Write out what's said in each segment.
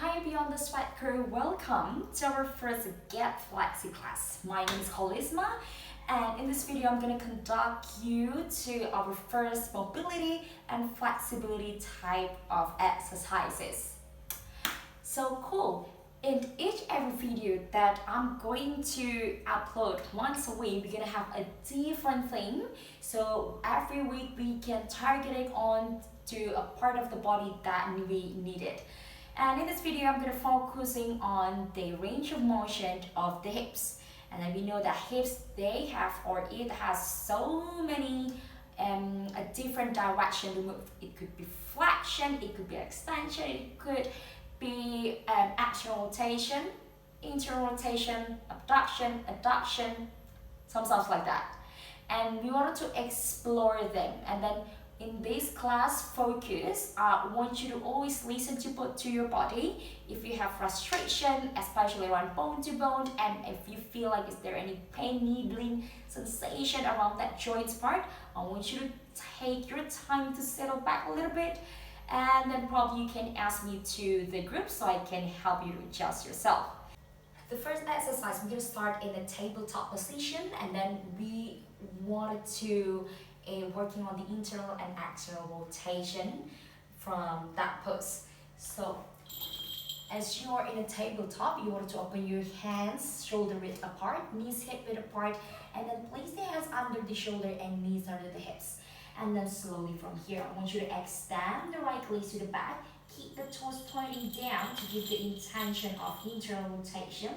Hi Beyond the Sweat crew, welcome to our first Get Flexi class. My name is Holisma, and in this video I'm going to conduct you to our first mobility and flexibility type of exercises. So cool. In each every video that I'm going to upload once a week, we're going to have a different theme. So every week we can target it on to a part of the body that we needed. And in this video, I'm going to focusing on the range of motion of the hips. And then we know that hips, they have, or it has so many a different direction to move. It could be flexion, it could be extension, it could be external rotation, internal rotation, abduction, adduction, some stuff like that. And we wanted to explore them. And then in this class focus, I want you to always listen to your body. If you have frustration, especially around bone to bone, and if you feel like is there any pain, needling sensation around that joints part, I want you to take your time to settle back a little bit, and then probably you can ask me to the group so I can help you to adjust yourself. The first exercise, we're going to start in a tabletop position, and then we wanted to working on the internal and external rotation from that pose. So as you are in a tabletop, you want to open your hands shoulder width apart, knees hip width apart, and then place the hands under the shoulder and knees under the hips. And then slowly from here, I want you to extend the right leg to the back, keep the toes pointing down to give the intention of internal rotation.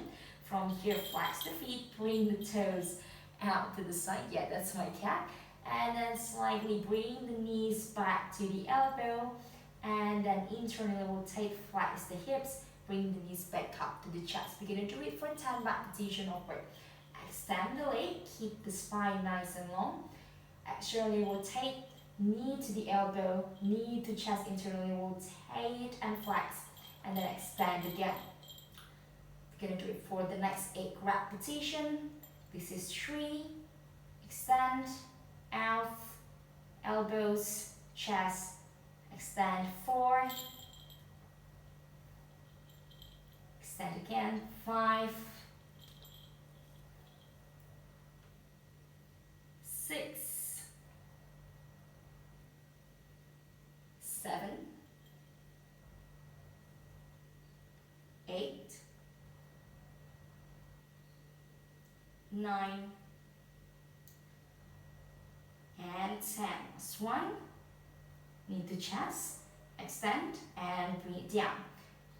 From here, flex the feet, bring the toes out to the side. Yeah, that's my cat. And then slightly bring the knees back to the elbow, and then internally rotate, flex the hips, bring the knees back up to the chest. We're going to do it for 10 repetitions upward. Extend the leg, keep the spine nice and long. Externally rotate, knee to the elbow, knee to chest, internally rotate and flex, and then extend again. We're going to do it for the next 8 repetitions. This is 3, extend, out, elbows, chest, extend 4, extend again, 5, 6, 7, 8, 9, and 10. Last one. Knee to chest, extend and bring it down.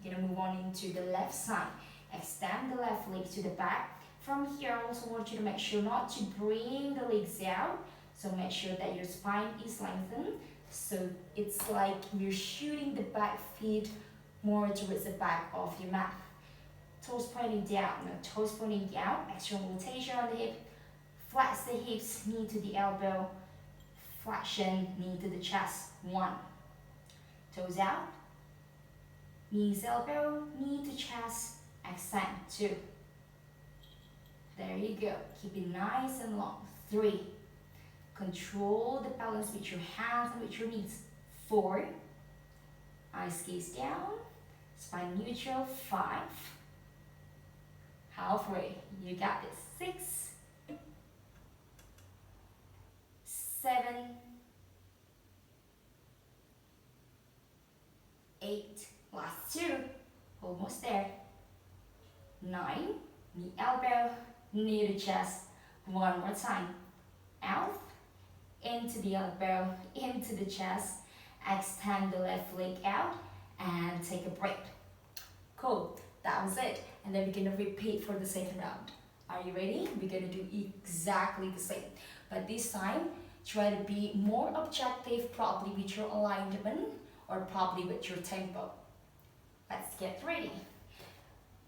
You're gonna move on into the left side. Extend the left leg to the back. From here, I also want you to make sure not to bring the legs out. So make sure that your spine is lengthened. So it's like you're shooting the back feet more towards the back of your mat. Toes pointing down, toes pointing out, external rotation on the hip. Flex the hips, knee to the elbow. Flexion, knee to the chest, 1. Toes out, knees elbow, knee to chest, extend, 2. There you go, keep it nice and long, 3. Control the balance with your hands and with your knees, 4. Eyes gaze down, spine neutral, 5. Halfway, you got this, 6. 7, 8, last 2, almost there. 9, knee elbow, knee to chest, 1 more time. Out, into the elbow, into the chest, extend the left leg out, and take a break. Cool, that was it. And then we're gonna repeat for the second round. Are you ready? We're gonna do exactly the same, but this time, try to be more objective, probably with your alignment or probably with your tempo. Let's get ready.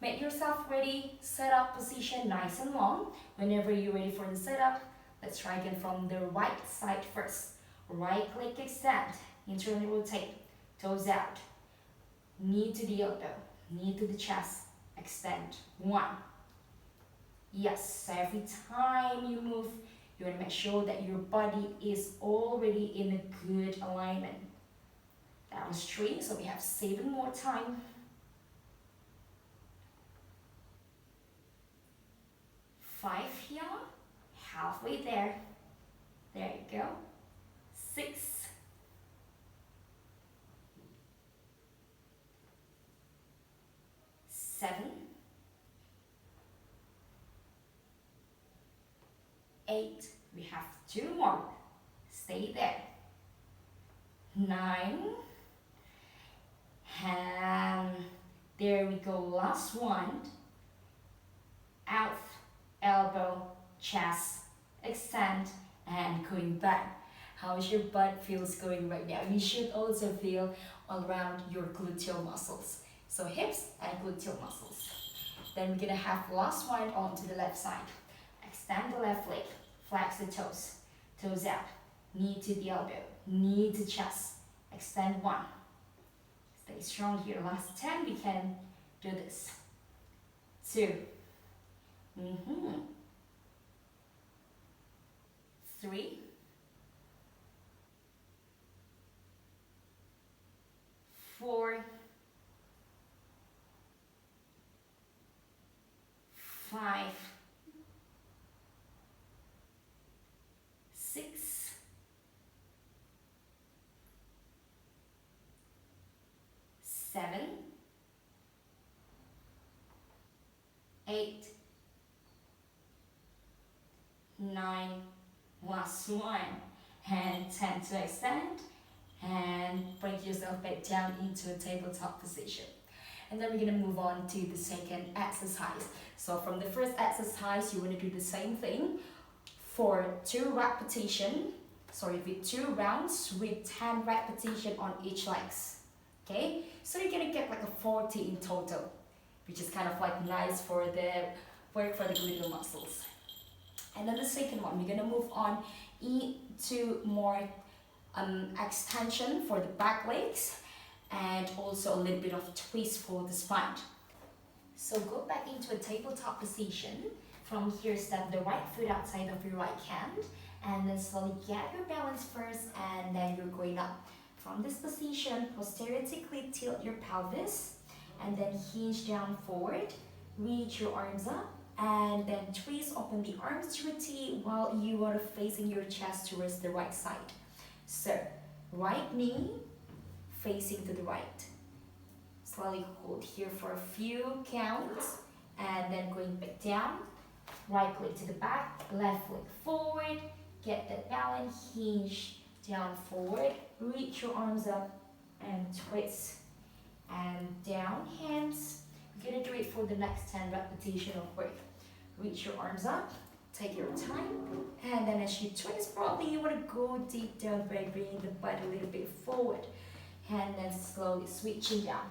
Make yourself ready, set up position nice and long. Whenever you're ready for the setup, let's try again from the right side first. Right leg extend, internally rotate, toes out. Knee to the elbow, knee to the chest, extend, 1. Yes, every time you move, you want to make sure that your body is already in a good alignment. That was 3, so we have 7 more time. halfway there. There you go. 6, 7, 8. We have 2 more. Stay there. 9. And there we go. Last one. Out, elbow, chest, extend, and going back. How is your butt feels going right now? You should also feel all around your gluteal muscles. So hips and gluteal muscles. Then we're gonna have last one onto the left side. Extend the left leg, flex the toes, toes out, knee to the elbow, knee to chest. Extend 1. Stay strong here. Last 10, we can do this. 2. 3. 4. 5. 6. 7. 8. 9. Last one. And 10 to extend. And bring yourself back down into a tabletop position. And then we're going to move on to the second exercise. So from the first exercise, you want to do the same thing for 2 with 2 rounds with 10 repetitions on each legs. Okay, so you're going to get like a 40 in total, which is kind of like nice for the work for the gluteal muscles. And then the second one, we're going to move on into more extension for the back legs and also a little bit of twist for the spine. So go back into a tabletop position. From here, step the right foot outside of your right hand and then slowly get your balance first and then you're going up. From this position, posteriorly tilt your pelvis and then hinge down forward, reach your arms up and then twist, open the arms to a T while you are facing your chest towards the right side. So, right knee facing to the right. Slowly hold here for a few counts and then going back down. Right leg to the back, left leg forward. Get that balance, hinge down forward. Reach your arms up and twist. And down, hands. We're going to do it for the next 10 repetitions of work. Reach your arms up. Take your time, and then as you twist, probably you want to go deep down by bringing the butt a little bit forward, and then slowly switching down.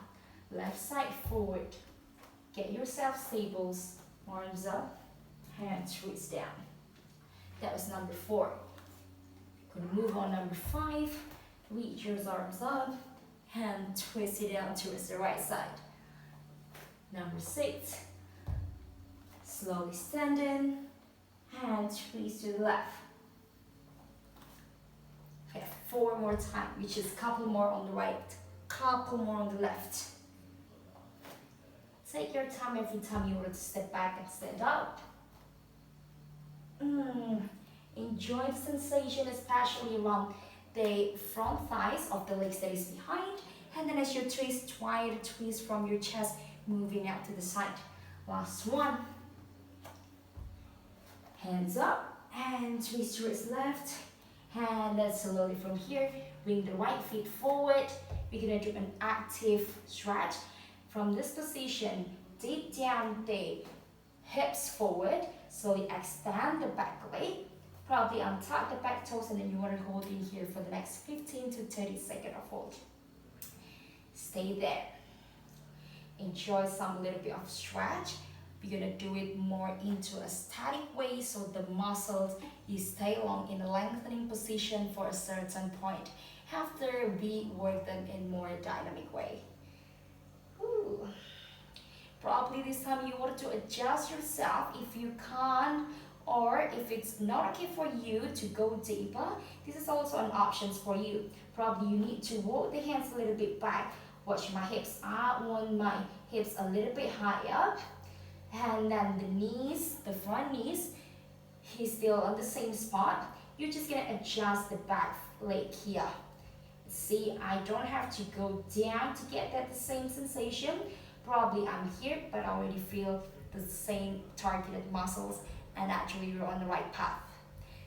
Left side forward. Get yourself stables, arms up, and twist down. That was number 4. Gonna move on number 5. Reach your arms up, and twist it down towards the right side. Number 6. Slowly stand in. And twist to the left. Okay, 4 more times, which is a couple more on the right, couple more on the left. Take your time every time you want to step back and stand up. Enjoy the sensation, especially around the front thighs of the legs that is behind. And then as you twist, try to twist from your chest, moving out to the side. Last one. Hands up and twist towards left. And then slowly from here, bring the right feet forward. We're going to do an active stretch. From this position, deep down the hips forward. Slowly extend the back leg. Probably untuck the back toes and then you want to hold in here for the next 15 to 30 seconds of hold. Stay there. Enjoy some little bit of stretch. We're going to do it more into a static way so the muscles you stay long in a lengthening position for a certain point after we work them in more dynamic way. Ooh. Probably this time you want to adjust yourself if you can't, or if it's not okay for you to go deeper. This is also an option for you. Probably you need to walk the hands a little bit back. Watch my hips. I want my hips a little bit higher. And then the knees, the front knees, He's still on the same spot. You're just gonna adjust the back leg here. See, I don't have to go down to get that same sensation. Probably I'm here, but I already feel the same targeted muscles, and actually you're on the right path.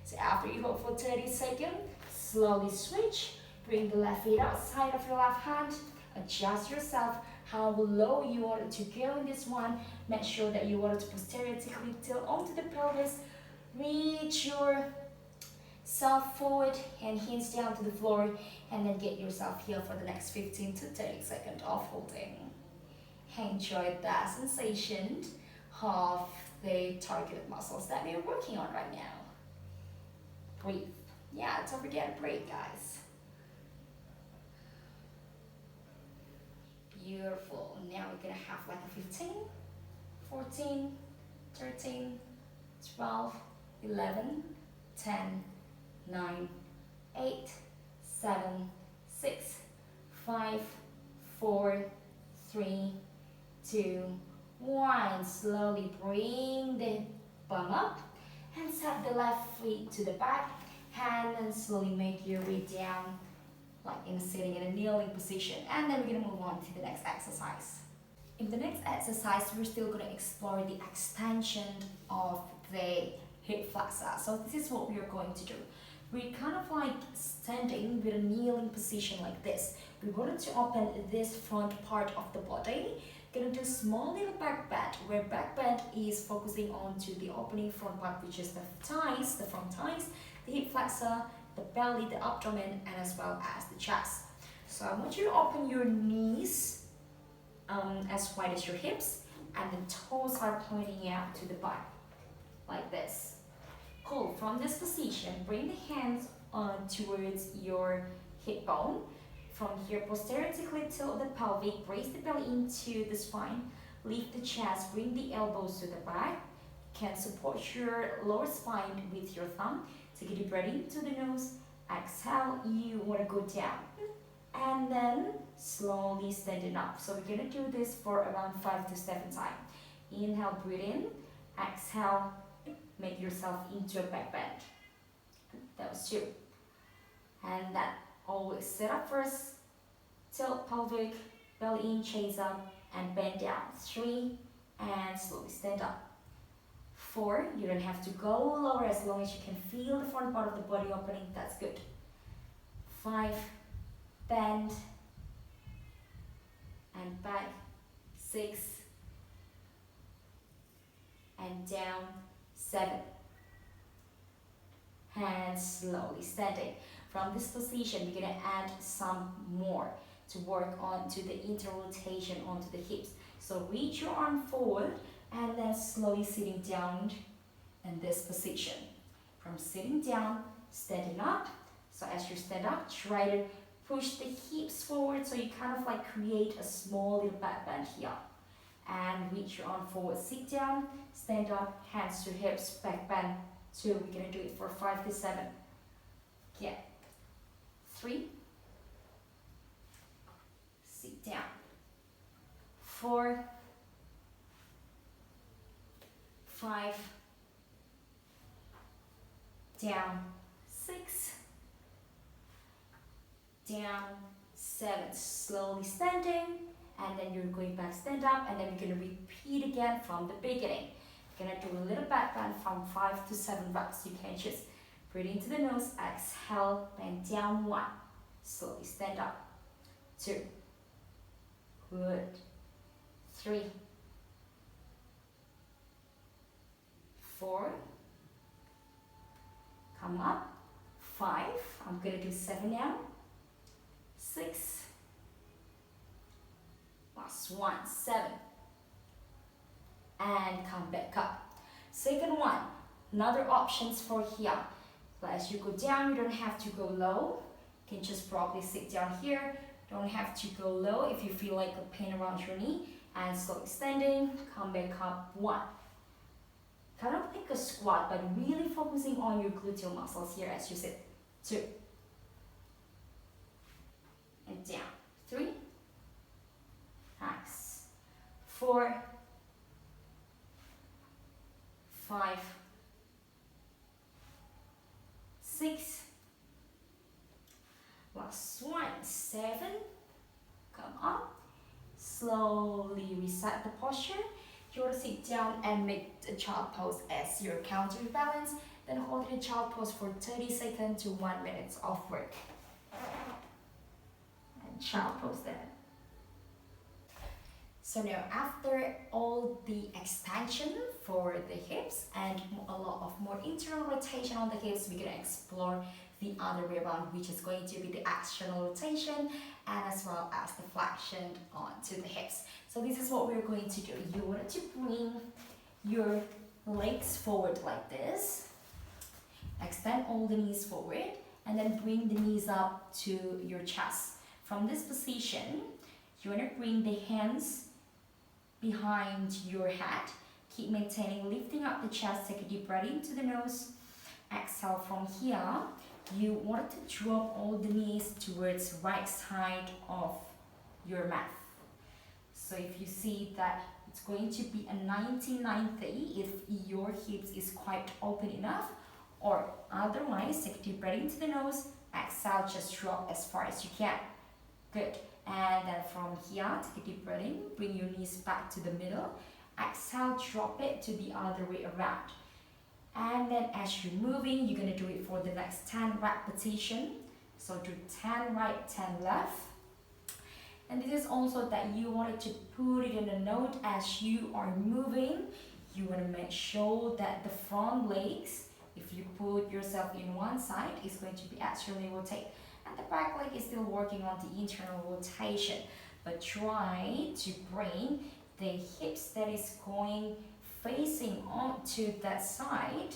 So after you hold for 30 seconds, slowly switch. Bring the left feet outside of your left hand. Adjust yourself how low you want it to go in this one. Make sure that you want it to posteriorly tilt onto the pelvis. Reach yourself forward and hands down to the floor, and then get yourself here for the next 15 to 30 seconds of holding. Enjoy that sensation of the targeted muscles that we're working on right now. Breathe. Yeah, it's over there to breathe, guys. Beautiful. Now we're gonna have like a 15, 14, 13, 12, 11, 10, 9, 8, 7, 6, 5, 4, 3, 2, 1. Slowly bring the bum up and set the left foot to the back, hand, and slowly make your way down like in sitting in a kneeling position. And then we're gonna move on to the next exercise. In the next exercise, we're still gonna explore the extension of the hip flexor. So this is what we are going to do. We're kind of like standing with a kneeling position like this. We wanted to open this front part of the body. Gonna do small little back bend, where back bend is focusing on to the opening front part, which is the thighs, the front thighs, the hip flexor, the belly, the abdomen, and as well as the chest. So I want you to open your knees as wide as your hips, and the toes are pointing out to the back, like this. Cool. From this position, bring the hands towards your hip bone. From here, posteriorly tilt the pelvic, raise the belly into the spine, lift the chest, bring the elbows to the back. You can support your lower spine with your thumb. Take a deep breath into the nose. Exhale, you want to go down. And then slowly stand it up. So we're going to do this for around 5 to 7 times. Inhale, breathe in. Exhale, make yourself into a back bend. That was 2. And that always sit up first. Tilt pelvic, belly in, chase up, and bend down. 3, and slowly stand up. 4, you don't have to go lower as long as you can feel the front part of the body opening. That's good. 5, bend, and back. 6, and down. 7, and slowly standing. From this position, we're going to add some more to work on to the inter-rotation onto the hips. So reach your arm forward and then slowly sitting down in this position. From sitting down, standing up. So as you stand up, try to push the hips forward so you kind of like create a small little back bend here. And reach your arm forward, sit down, stand up, hands to hips, back bend. 2, we're going to do it for 5 to 7. Yeah. 3, sit down. 4, 5, down. 6, down. 7, slowly standing, and then you're going back, stand up, and then you're going to repeat again from the beginning. You're going to do a little back bend from 5 to 7 reps. You can just breathe into the nose, exhale, bend down. 1, slowly stand up. 2, good. 3, 4, come up. 5, I'm going to do 7 now. 6, last 1, 7, and come back up. Second one, another options for here. But as you go down, you don't have to go low. You can just probably sit down here. Don't have to go low if you feel like a pain around your knee. And slowly standing, come back up. 1. Kind of like a squat, but really focusing on your gluteal muscles here as you sit. 2. And down. 3. Nice. 4. 5. 6. Last one, 7. Come up. Slowly reset the posture. You want to sit down and make the child pose as your counterbalance. Then hold the child pose for 30 seconds to 1 minute of work. And child pose there. So now after all the extension for the hips and a lot of more internal rotation on the hips, we're going to explore the other way around, which is going to be the external rotation and as well as the flexion onto the hips. So this is what we're going to do. You want to bring your legs forward like this. Extend all the knees forward and then bring the knees up to your chest. From this position, you want to bring the hands behind your head. Keep maintaining, lifting up the chest. Take a deep breath into the nose. Exhale from here. You want to drop all the knees towards right side of your mat. So if you see that it's going to be a 90-90 if your hips is quite open enough, or otherwise take a deep breath into the nose. Exhale, just drop as far as you can. Good. And then from here, take a deep breath in, bring your knees back to the middle. Exhale, drop it to the other way around. And then as you're moving, you're going to do it for the next 10 repetitions. So do 10 right, 10 left. And this is also that you wanted to put it in a note as you are moving. You want to make sure that the front legs, if you put yourself in one side, is going to be externally rotated. And the back leg is still working on the internal rotation. But try to bring the hips that is going facing onto that side.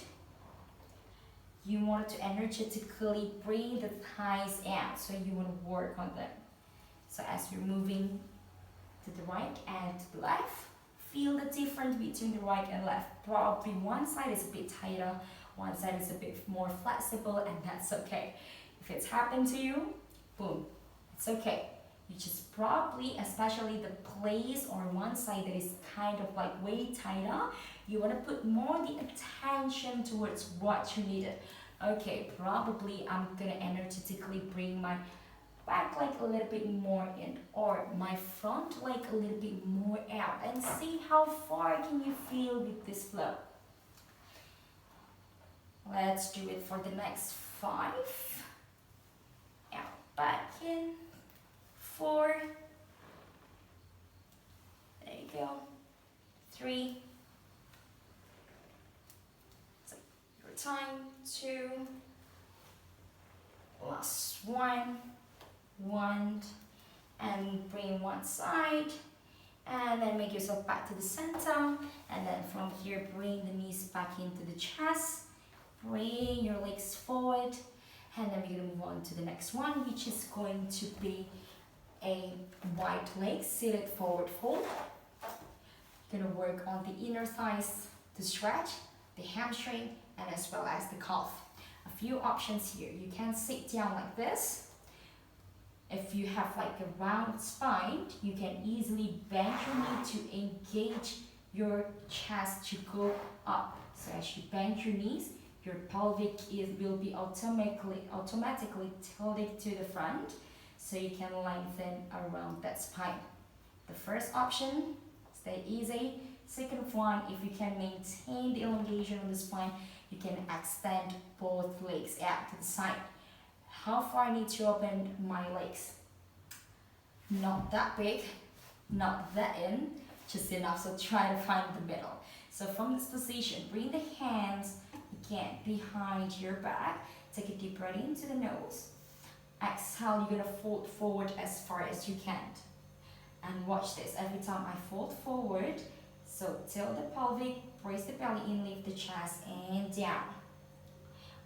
You want to energetically bring the thighs out. So you want to work on them. So as you're moving to the right and to the left, feel the difference between the right and left. Probably one side is a bit tighter, one side is a bit more flexible, and that's okay. If it's happened to you, boom, it's okay. You just probably, especially the place or one side that is kind of like way tighter, you want to put more the attention towards what you needed. Okay, probably I'm going to energetically bring my back leg a little bit more in, or my front leg a little bit more out, and see how far can you feel with this flow. Let's do it for the next 5. Out, back in. 4. There you go. 3. So your time. 2. Last 1. 1. And bring one side. And then make yourself back to the center. And then from here, bring the knees back into the chest. Bring your legs forward. And then we're going to move on to the next one, which is going to be a wide leg seated forward fold. Gonna work on the inner thighs to stretch, the hamstring, and as well as the calf. A few options here. You can sit down like this. If you have like a round spine, you can easily bend your knee to engage your chest to go up. So as you bend your knees, your pelvic will be automatically tilted to the front, so you can lengthen around that spine. The first option, stay easy. Second one, if you can maintain the elongation of the spine, you can extend both legs out to the side. How far I need to open my legs? Not that big, not that in, just enough, so try to find the middle. So from this position, bring the hands again behind your back. Take a deep breath into the nose. Exhale, you're gonna fold forward as far as you can. And watch this, every time I fold forward, so tilt the pelvic, brace the belly in, lift the chest and down.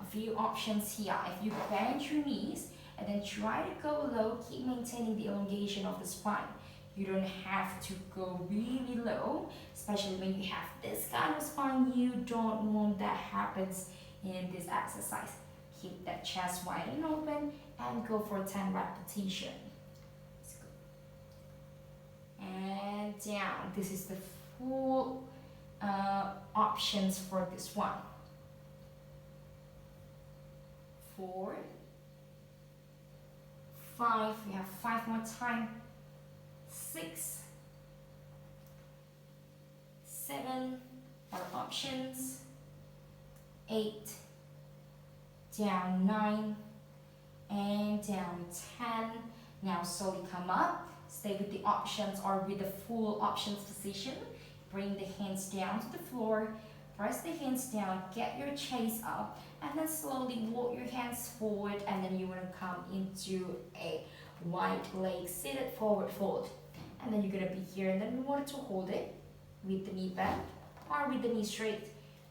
A few options here. If you bend your knees and then try to go low, keep maintaining the elongation of the spine. You don't have to go really low, especially when you have this kind of spine. You don't want that happens in this exercise. Keep that chest wide and open and go for 10 repetitions. And down. This is the full options for this one. 4, 5, we have 5 more time, 6, 7, more options, 8, down 9, and down 10. Now slowly come up, stay with the options or with the full options position. Bring the hands down to the floor, press the hands down, get your chest up, and then slowly walk your hands forward, and then you want to come into a wide leg seated forward fold. And then you're going to be here, and then we want to hold it with the knee bent or with the knee straight.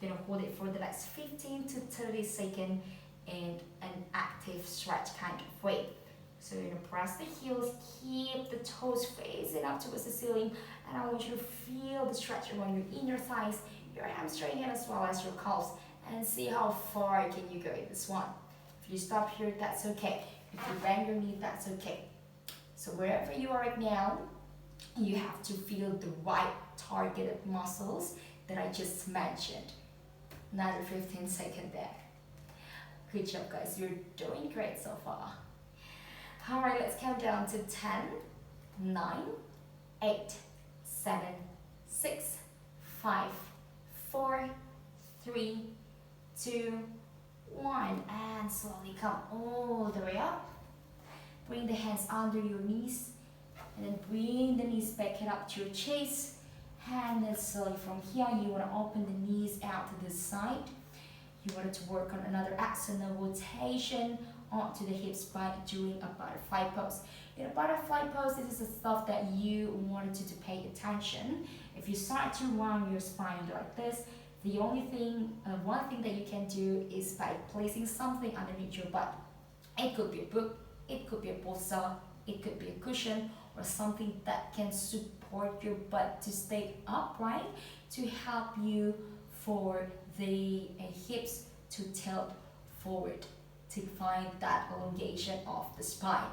You're going to hold it for the next 15 to 30 seconds in an active stretch kind of way. So you're going to press the heels, keep the toes facing up towards the ceiling, and I want you to feel the stretch around your inner thighs, your hamstring, and as well as your calves, and see how far can you go in this one. If you stop here, that's okay. If you bend your knee, that's okay. So wherever you are right now, you have to feel the right targeted muscles that I just mentioned. Another 15 seconds there. Good job, guys. You're doing great so far. All right, let's count down to 10, 9, 8, 7, 6, 5, 4, 3, 2, 1. And slowly come all the way up. Bring the hands under your knees. And then bring the knees back and up to your chest. And then slowly from here, you want to open the knees out to the side. You wanted to work on another external rotation onto the hips by doing a butterfly pose. In a butterfly pose, this is the stuff that you wanted to pay attention. If you start to round your spine like this, the only thing, one thing that you can do is by placing something underneath your butt. It could be a book, it could be a bolster, it could be a cushion, or something that can support your butt to stay upright, to help you for the hips to tilt forward, to find that elongation of the spine.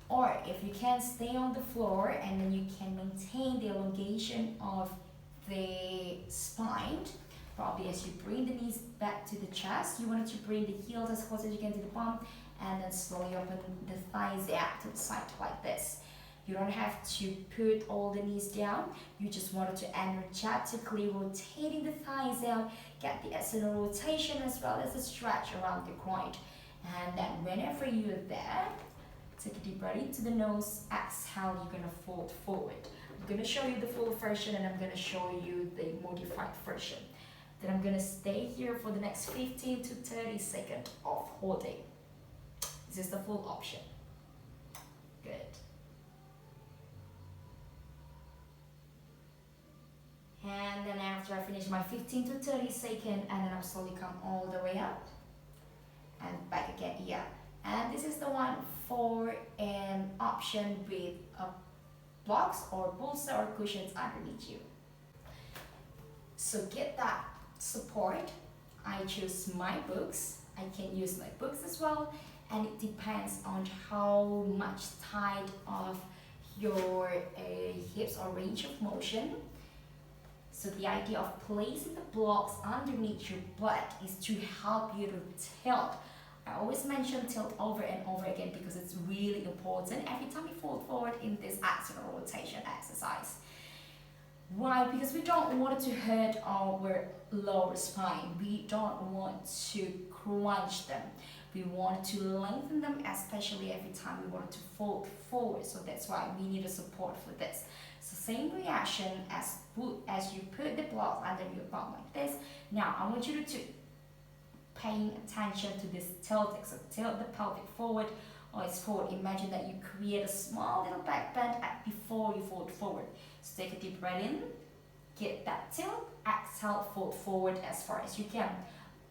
Or if you can stay on the floor and then you can maintain the elongation of the spine, probably as you bring the knees back to the chest, you want to bring the heels as close as you can to the bum, and then slowly open the thighs out to the side like this. You don't have to put all the knees down. You just wanted to energetically rotating the thighs out, get the external rotation as well as the stretch around the groin. And then whenever you're there, take a deep breath into the nose, exhale, you're gonna fold forward. I'm gonna show you the full version and I'm gonna show you the modified version. Then I'm gonna stay here for the next 15 to 30 seconds of holding. This is the full option. Good. And then after I finish my 15 to 30 seconds, and then I'll slowly come all the way up and back again, yeah. And this is the one for an option with blocks or bolster or cushions underneath you. So get that support. I choose my books. I can use my books as well, and it depends on how much tight of your hips or range of motion. So the idea of placing the blocks underneath your butt is to help you to tilt. I always mention tilt over and over again because it's really important every time you fold forward in this external rotation exercise. Why? Because we don't want it to hurt our lower spine. We don't want to crunch them. We want to lengthen them, especially every time we want to fold forward. So that's why we need a support for this. So same reaction as you put the block under your bum like this. Now I want you to paying attention to this tilting. So tilt the pelvic forward or it's forward. Imagine that you create a small little back bend before you fold forward. So take a deep breath in, get that tilt, exhale, fold forward as far as you can.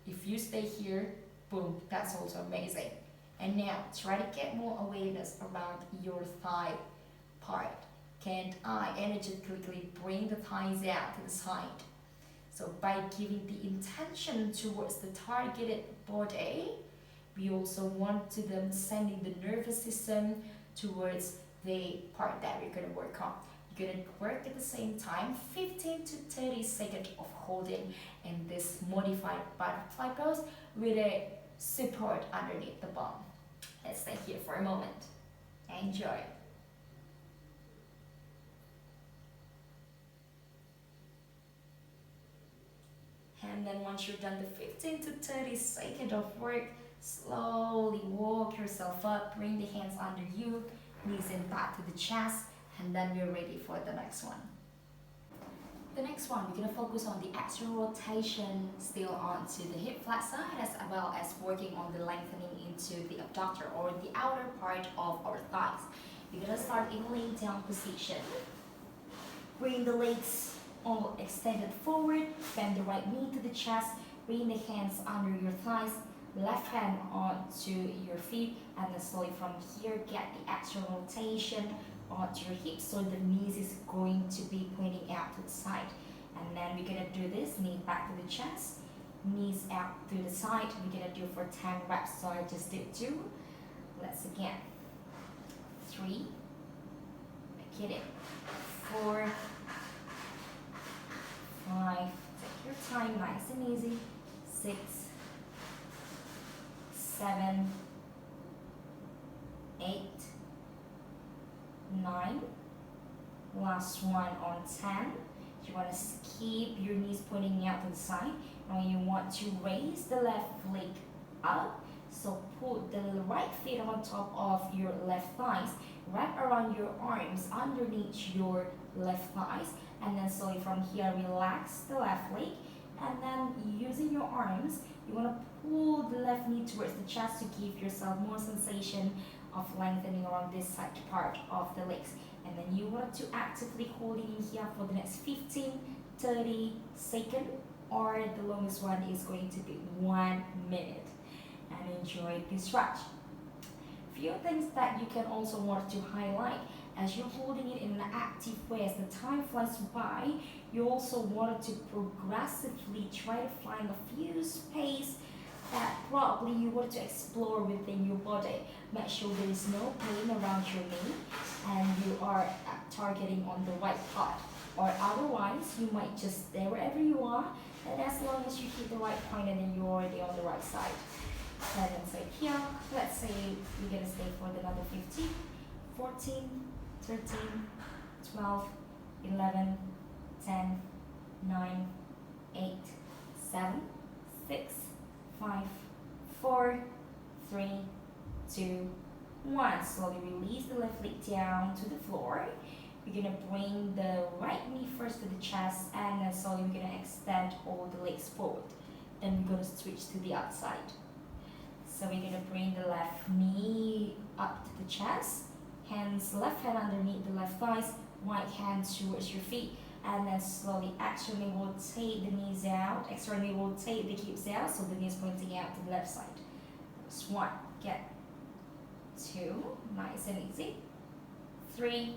If you stay here, boom, that's also amazing. And now try to get more awareness around your thigh part. Can I energetically bring the thighs out to the side? So by giving the intention towards the targeted body, we also want to them sending the nervous system towards the part that we're going to work on. You're going to work at the same time 15 to 30 seconds of holding in this modified butterfly pose with a support underneath the bum. Let's stay here for a moment. Enjoy. And then once you're done the 15 to 30 seconds of work, slowly walk yourself up, bring the hands under you, knees in back to the chest, and then we're ready for the next one. The next one, we're going to focus on the external rotation, still onto the hip flexor, as well as working on the lengthening into the abductor or the outer part of our thighs. We're going to start in laying down position. Bring the legs all extended forward, bend the right knee to the chest, bring the hands under your thighs, left hand onto your feet, and then slowly from here get the external rotation onto your hips, so the knees is going to be pointing out to the side. And then we're gonna do this, knee back to the chest, knees out to the side. We're gonna do for 10 reps, so I just did 2. Let's again. 3, get it, 4, 5, take your time, nice and easy, 6, 7, 8, 9, last one on 10. You want to keep your knees pointing out to the side. Now you want to raise the left leg up, so put the right feet on top of your left thighs, wrap around your arms underneath your left thighs, and then slowly from here relax the left leg, and then using your arms you want to pull the left knee towards the chest to give yourself more sensation of lengthening around this side part of the legs. And then you want to actively hold it in here for the next 15-30 seconds, or the longest one is going to be 1 minute. And enjoy this stretch. Few things that you can also want to highlight as you're holding it in an active way. As the time flies by, you also wanted to progressively try to find a few space that probably you want to explore within your body. Make sure there is no pain around your knee and you are targeting on the right part, or otherwise you might just stay wherever you are, and as long as you hit the right point, and then you're already on the right side. And then say here, let's say we're gonna stay for another 15, 14, 13, 12, 11, 10, 9, 8, 7, 6, 5, 4, 3, 2, 1. Slowly release the left leg down to the floor. We're gonna bring the right knee first to the chest, and then slowly we're gonna extend all the legs forward. Then we're gonna switch to the outside. So we're gonna bring the left knee up to the chest, hands, left hand underneath the left thighs, right hand towards your feet, and then slowly externally rotate the knees out, externally rotate the hips out, so the knees pointing out to the left side. That's 1, get 2, nice and easy, 3,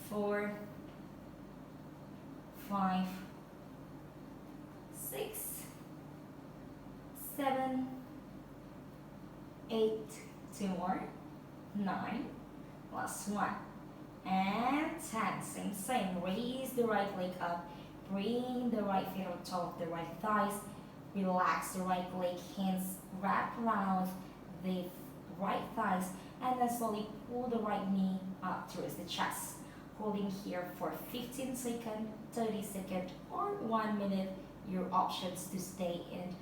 4, 5, 6, 7, 8, 2 more, 9, last 1, and 10. Same. Raise the right leg up, bring the right feet on top of the right thighs, relax the right leg, hands wrap around the right thighs, and then slowly pull the right knee up towards the chest. Holding here for 15 seconds, 30 seconds, or 1 minute, your options to stay in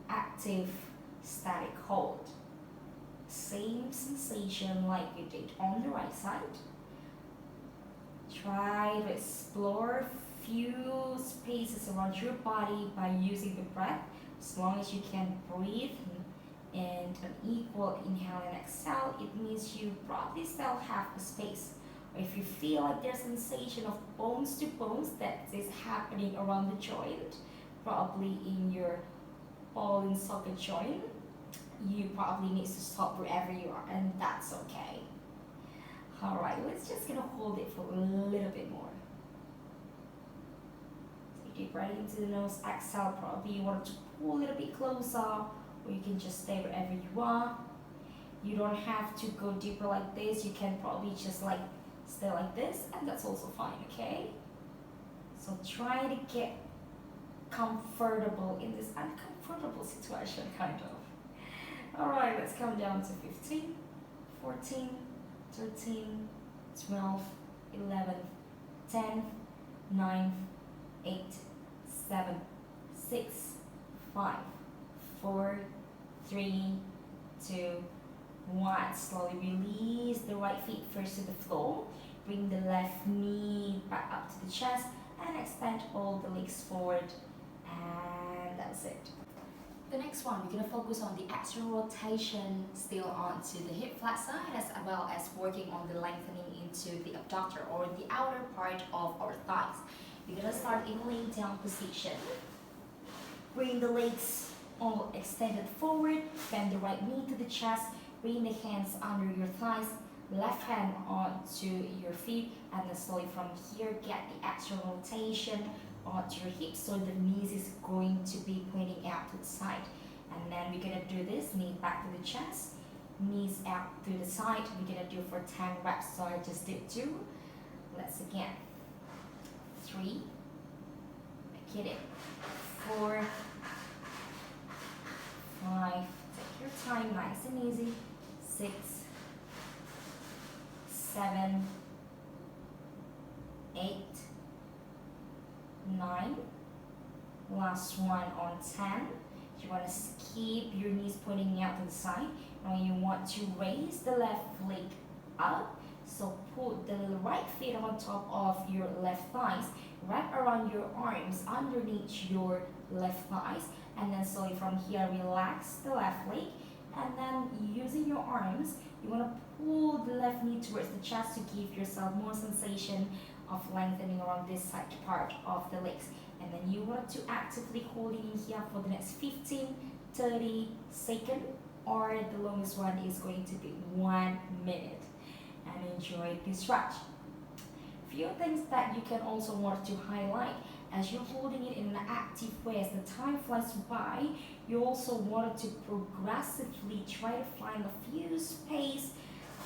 active static hold. Same sensation like you did on the right side. Try to explore few spaces around your body by using the breath. As long as you can breathe and an equal inhale and exhale, it means you probably still have a space. Or if you feel like there's sensation of bones to bones that is happening around the joint, probably in your ball and socket joint, you probably need to stop wherever you are, and that's okay. Alright, let's just gonna hold it for a little bit more. Take deep breath into the nose, exhale. Probably you want to pull a little bit closer, or you can just stay wherever you are. You don't have to go deeper like this. You can probably just like stay like this, and that's also fine, okay? So try to get comfortable in this uncomfortable situation, kind of. Alright, let's count down to 15, 14, 13, 12, 11, 10, 9, 8, 7, 6, 5, 4, 3, 2, 1. Slowly release the right feet first to the floor. Bring the left knee back up to the chest and extend all the legs forward. And that's it. The next one, we're going to focus on the external rotation, still onto the hip flexor, as well as working on the lengthening into the abductor or the outer part of our thighs. We're going to start in laying down position. Bring the legs all extended forward, bend the right knee to the chest, bring the hands under your thighs, left hand onto your feet, and then slowly from here get the external rotation onto your hips, so the knees is going to be pointing out to the side. And then we're gonna do this, knee back to the chest, knees out to the side. We're gonna do for 10 reps, so I just did 2. Let's again. 3, get it. 4, 5, take your time, nice and easy. 6, 7, 8, 9, last one on 10. You want to keep your knees pointing out to the side. Now you want to raise the left leg up, so put the right foot on top of your left thighs, wrap around your arms underneath your left thighs, and then slowly from here relax the left leg, and then using your arms you want to pull the left knee towards the chest to give yourself more sensation of lengthening around this side part of the legs. And then you want to actively hold it in here for the next 15, 30 seconds, or the longest one is going to be 1 minute. And enjoy this stretch. Few things that you can also want to highlight as you're holding it in an active way. As the time flies by, you also wanted to progressively try to find a few space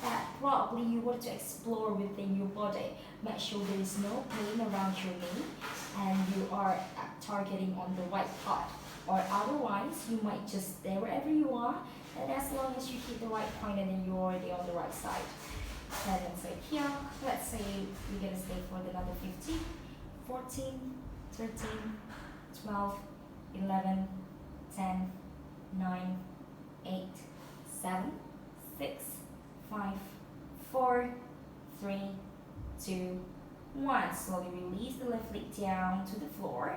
that probably you want to explore within your body. Make sure there is no pain around your knee and you are targeting on the right part, or otherwise you might just stay wherever you are, and as long as you hit the right point and then you're already on the right side. And then say here, let's say we're gonna stay for another 15, 14, 13, 12, 11, 10, 9, 8, 7, 6, 5, 4, 3, 2, 1. Slowly release the left leg down to the floor.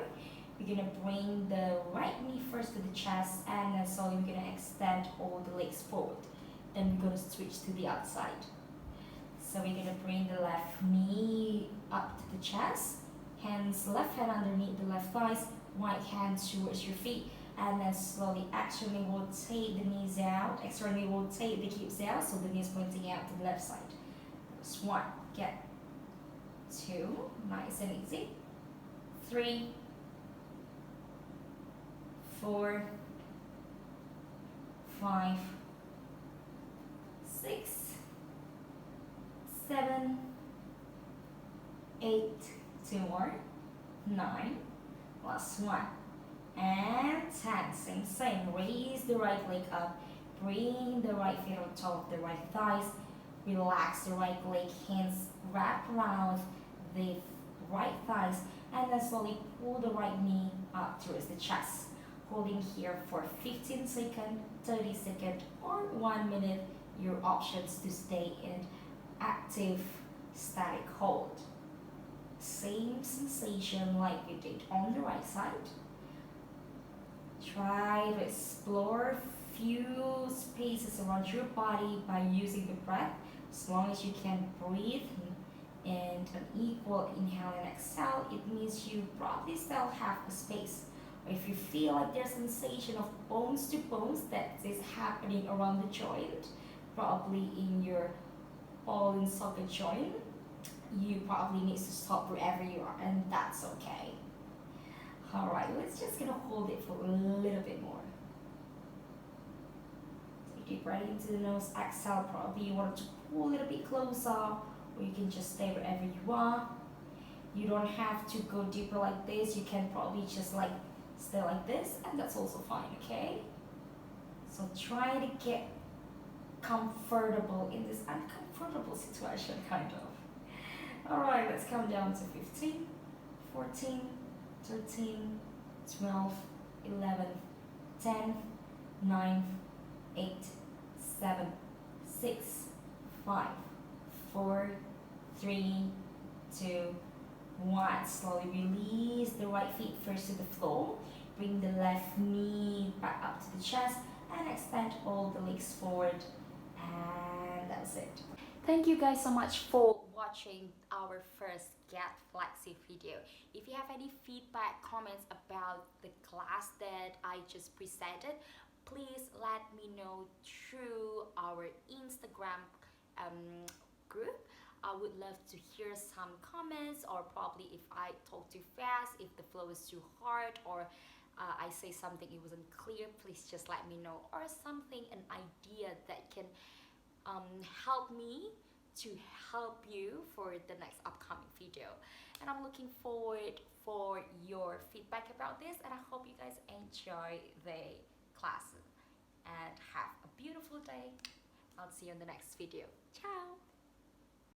We're gonna bring the right knee first to the chest, and then slowly we're gonna extend all the legs forward. Then we're gonna switch to the outside. So we're gonna bring the left knee up to the chest, left hand underneath the left thighs, right hand towards your feet, and then slowly externally rotate the knees out, externally rotate the hips out, so the knees pointing out to the left side. That's 1, get 2, nice and easy. 3, 4, 5, 6, 7, 8, 2 more, 9, last 1, and 10. Same. Raise the right leg up, bring the right foot on top of the right thighs, relax the right leg, hands wrap around the right thighs, and then slowly pull the right knee up towards the chest. Holding here for 15 seconds, 30 seconds, or 1 minute, your options to stay in active static hold. Same sensation like we did on the right side. Try to explore few spaces around your body by using the breath. As long as you can breathe and an equal inhale and exhale, it means you probably still have a space. Or if you feel like there's a sensation of bones to bones that is happening around the joint, probably in your ball and socket joint, you probably need to stop wherever you are, and that's okay. Alright, let's just gonna hold it for a little bit more. Take deep breath into the nose, exhale. Probably you want to pull a little bit closer, or you can just stay wherever you are. You don't have to go deeper like this. You can probably just like stay like this, and that's also fine, okay? So try to get comfortable in this uncomfortable situation, kind of. Alright, let's count down to 15, 14, 13, 12, 11, 10, 9, 8, 7, 6, 5, 4, 3, 2, 1. Slowly release the right feet first to the floor. Bring the left knee back up to the chest and extend all the legs forward. And that's it. Thank you guys so much for watching our first Get Flexi video. If you have any feedback, comments about the class that I just presented, please let me know through our Instagram group. I would love to hear some comments, or probably if I talk too fast, if the flow is too hard, or I say something it wasn't clear, please just let me know, or something, an idea that can help me to help you for the next upcoming video. And I'm looking forward for your feedback about this, and I hope you guys enjoy the class and have a beautiful day. I'll see you in the next video. Ciao.